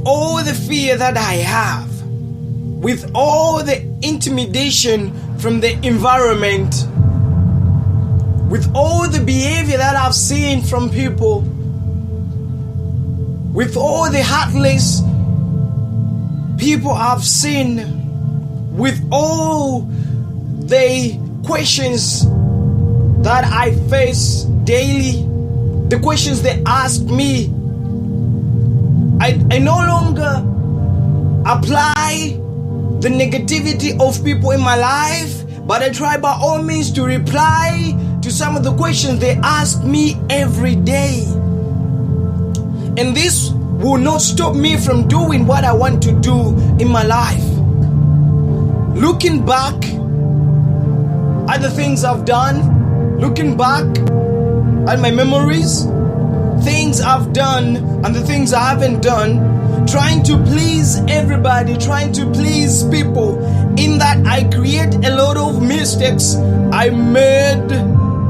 all the fear that I have, with all the intimidation from the environment, with all the behavior that I've seen from people, with all the heartless people I've seen, with all the questions that I face daily, the questions they ask me, I no longer apply the negativity of people in my life, but I try by all means to reply to some of the questions they ask me every day. And this will not stop me from doing what I want to do in my life. Looking back at the things I've done, looking back at my memories, things I've done and the things I haven't done, trying to please everybody, trying to please people, in that I create a lot of mistakes. I made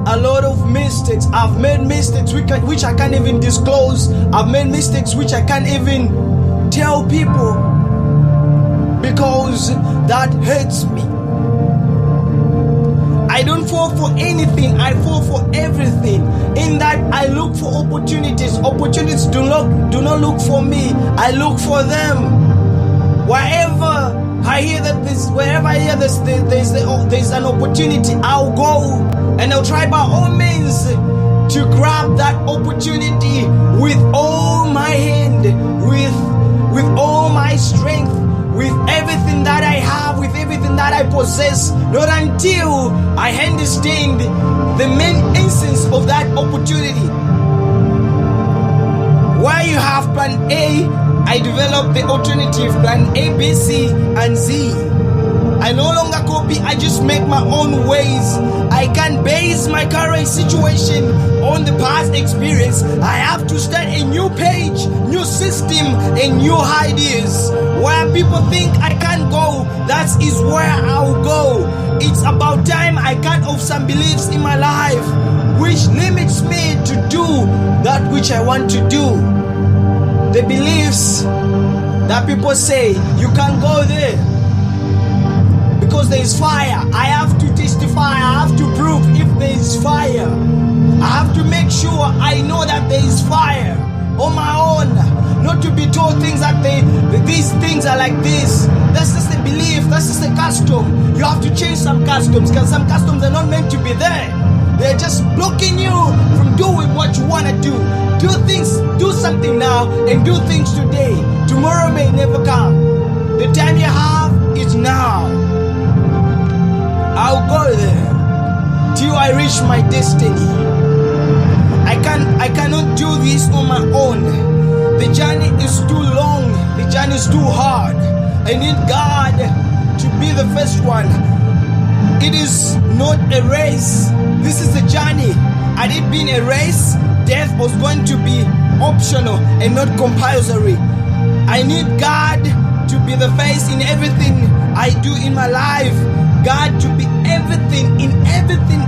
a lot of mistakes. I've made mistakes which I can't even disclose. I've made mistakes which I can't even tell people, because that hurts me. I don't fall for anything, I fall for everything. In that I look for opportunities. Opportunities do not look for me, I look for them. Wherever I hear there's an opportunity, I'll go and I'll try by all means to grab that opportunity with all my hand, with all my strength, with everything that I have, with everything that I possess, not until I understand the main essence of that opportunity. Where you have plan A, I develop the alternative plan A, B, C, and Z. I no longer copy, I just make my own ways. I can't base my current situation on the past experience. I have to start a new page, new system, and new ideas. Where people think I can't go, that is where I'll go. It's about time I cut off some beliefs in my life which limits me to do that which I want to do. The beliefs that people say, you can't go there because there is fire. I have to testify, I have to prove if there is fire. I have to make sure I know that there is fire on my own. Not to be told things that these things are like this. That's just a belief, that's just a custom. You have to change some customs, because some customs are not meant to be there. They're just blocking you from doing what you want to do. Do something now and do things today. Tomorrow may never come. The time you have is now. I'll go there till I reach my destiny. I cannot do this on my own. The journey is too long. The journey is too hard. I need God to be the first one. It is not a race. This is a journey. Had it been a race, death was going to be optional and not compulsory. I need God to be the face in everything I do in my life. God to be everything in everything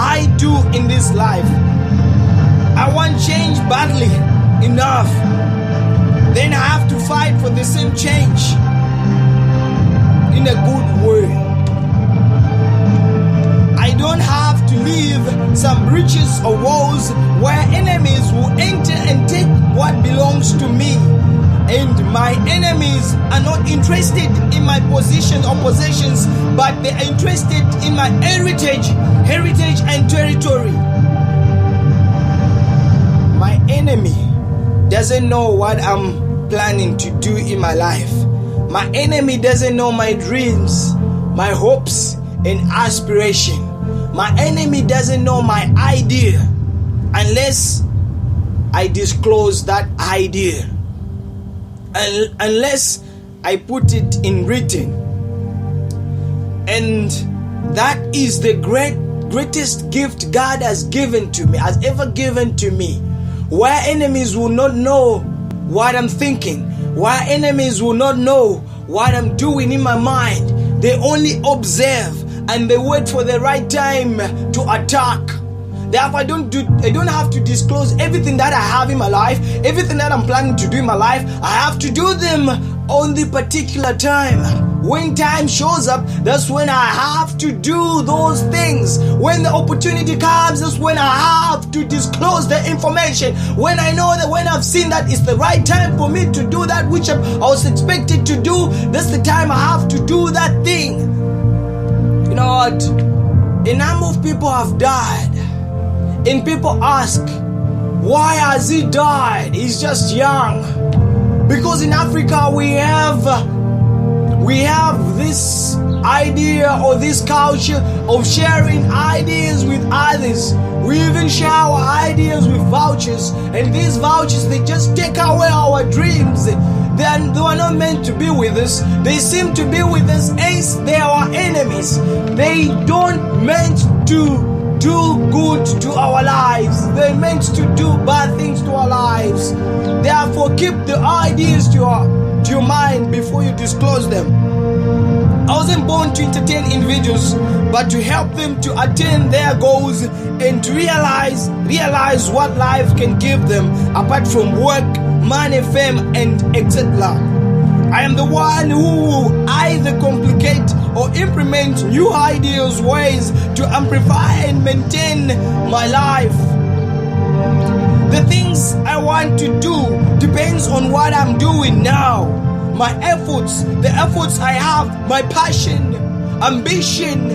I do in this life. I want change badly enough. Then I have to fight for the same change in a good way. I don't have to leave some breaches or walls where enemies will enter and take what belongs to me. And my enemies are not interested in my position or possessions, but they are interested in my heritage and territory. My enemy doesn't know what I'm planning to do in my life. My enemy doesn't know my dreams, my hopes and aspiration. My enemy doesn't know my idea unless I disclose that idea, unless I put it in written. And that is the greatest gift God has given to me, has ever given to me, where enemies will not know what I'm thinking, where enemies will not know what I'm doing in my mind. They only observe and they wait for the right time to attack. Therefore, I don't have to disclose everything that I have in my life, everything that I'm planning to do in my life. I have to do them on the particular time. When time shows up, that's when I have to do those things. When the opportunity comes, that's when I have to disclose the information. When I know that when I've seen that it's the right time for me to do that which I was expected to do, that's the time I have to do that thing. You know what? A number of people have died. And people ask, why has he died? He's just young. Because in Africa we have this idea or this culture of sharing ideas with others. We even share our ideas with vouchers, and these vouchers, they just take away our dreams. They were not meant to be with us. They seem to be with us as they are our enemies. They don't meant to do good to our lives. They're meant to do bad things to our lives. Therefore, keep the ideas to your mind before you disclose them. I wasn't born to entertain individuals, but to help them to attain their goals and to realize what life can give them apart from work, money, fame, and etc. I am the one who either complicate or implement new ideas, ways to amplify and maintain my life. The things I want to do depends on what I'm doing now. My efforts, the efforts I have, my passion, ambition,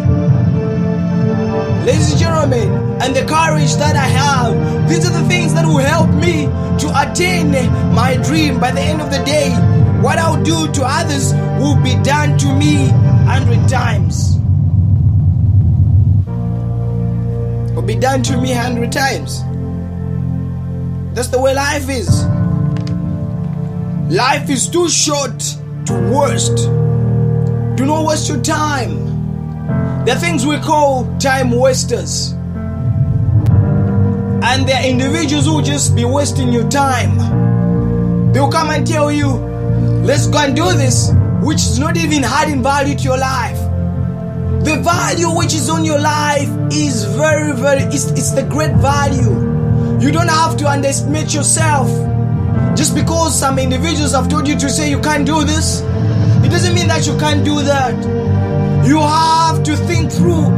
ladies and gentlemen, and the courage that I have. These are the things that will help me to attain my dream. By the end of the day, what I'll do to others will be done to me 100 times. Will be done to me 100 times. That's the way life is. Life is too short to waste. Do not waste your time. There are things we call time wasters. And there are individuals who will just be wasting your time. They'll come and tell you, let's go and do this, which is not even adding value to your life. The value which is on your life is it's the great value. You don't have to underestimate yourself. Just because some individuals have told you to say you can't do this, it doesn't mean that you can't do that. You have to think through,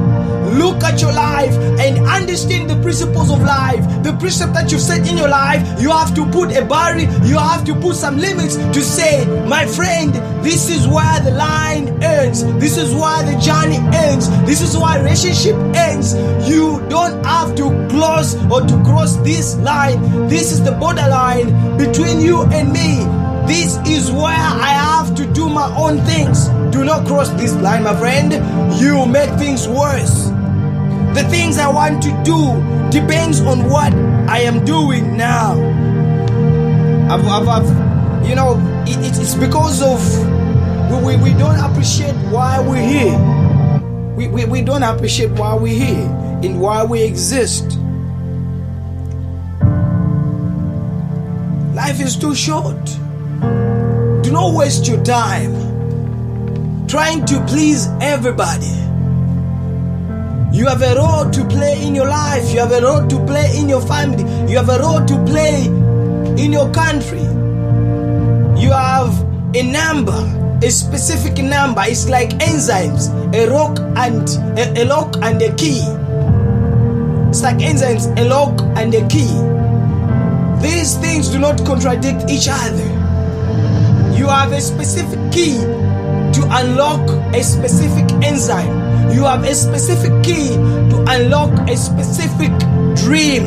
look at your life and understand the principles of life. The precept that you've set in your life, you have to put a barrier, you have to put some limits to say, my friend, this is where the line ends. This is where the journey ends. This is where relationship ends. You don't have to close or to cross this line. This is the borderline between you and me. This is where I have to do my own things. Do not cross this line, my friend. You make things worse. The things I want to do depends on what I am doing now. It's because of we don't appreciate why we're here. We don't appreciate why we're here and why we exist. Life is too short. Do not waste your time trying to please everybody. You have a role to play in your life. You have a role to play in your family. You have a role to play in your country. You have a number, a specific number. It's like enzymes, a lock and a key. It's like enzymes, a lock and a key. These things do not contradict each other. You have a specific key to unlock a specific enzyme. You have a specific key to unlock a specific dream.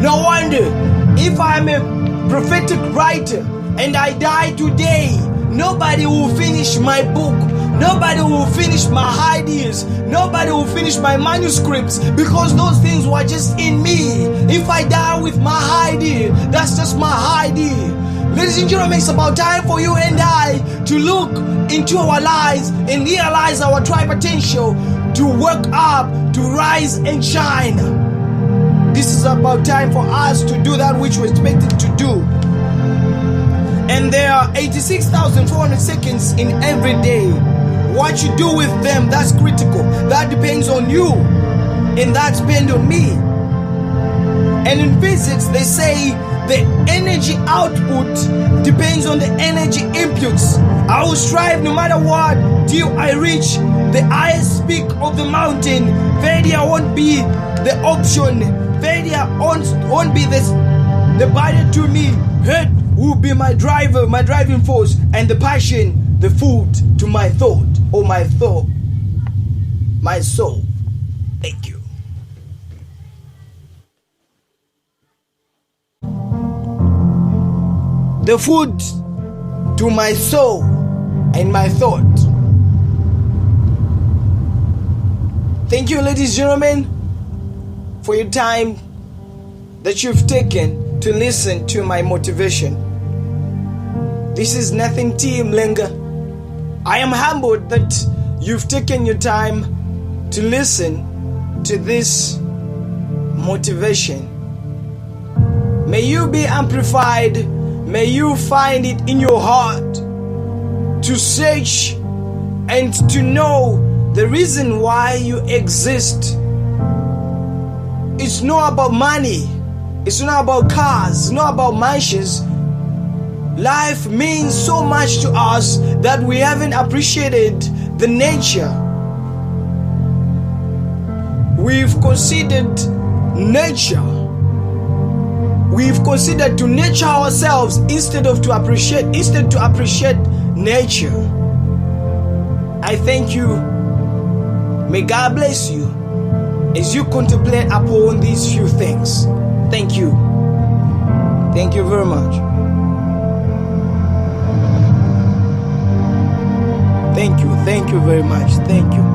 No wonder if I'm a prophetic writer and I die today, nobody will finish my book. Nobody will finish my ideas. Nobody will finish my manuscripts because those things were just in me. If I die with my idea, that's just my idea. Ladies and gentlemen, it's about time for you and I to look into our lives and realize our true potential, to work up, to rise and shine. This is about time for us to do that which we're expected to do. And there are 86,400 seconds in every day. What you do with them, that's critical. That depends on you. And that depends on me. And in physics, they say the energy output depends on the energy inputs. I will strive no matter what till I reach the highest peak of the mountain. Failure won't be the option. Failure won't be the burden to me. Hurt will be my driver, my driving force, and the passion, the food to my thought, or my thought, my soul. Thank you. The food to my soul and my thought. Thank you, ladies and gentlemen, for your time that you've taken to listen to my motivation. This is Nothing Team Lenga. I am humbled that you've taken your time to listen to this motivation. May you be amplified. May you find it in your heart to search and to know the reason why you exist. It's not about money. It's not about cars. It's not about mansions. Life means so much to us that we haven't appreciated the nature. We've considered nature. We've considered to nurture ourselves instead to appreciate nature. I thank you. May God bless you as you contemplate upon these few things. Thank you. Thank you very much. Thank you very much. Thank you.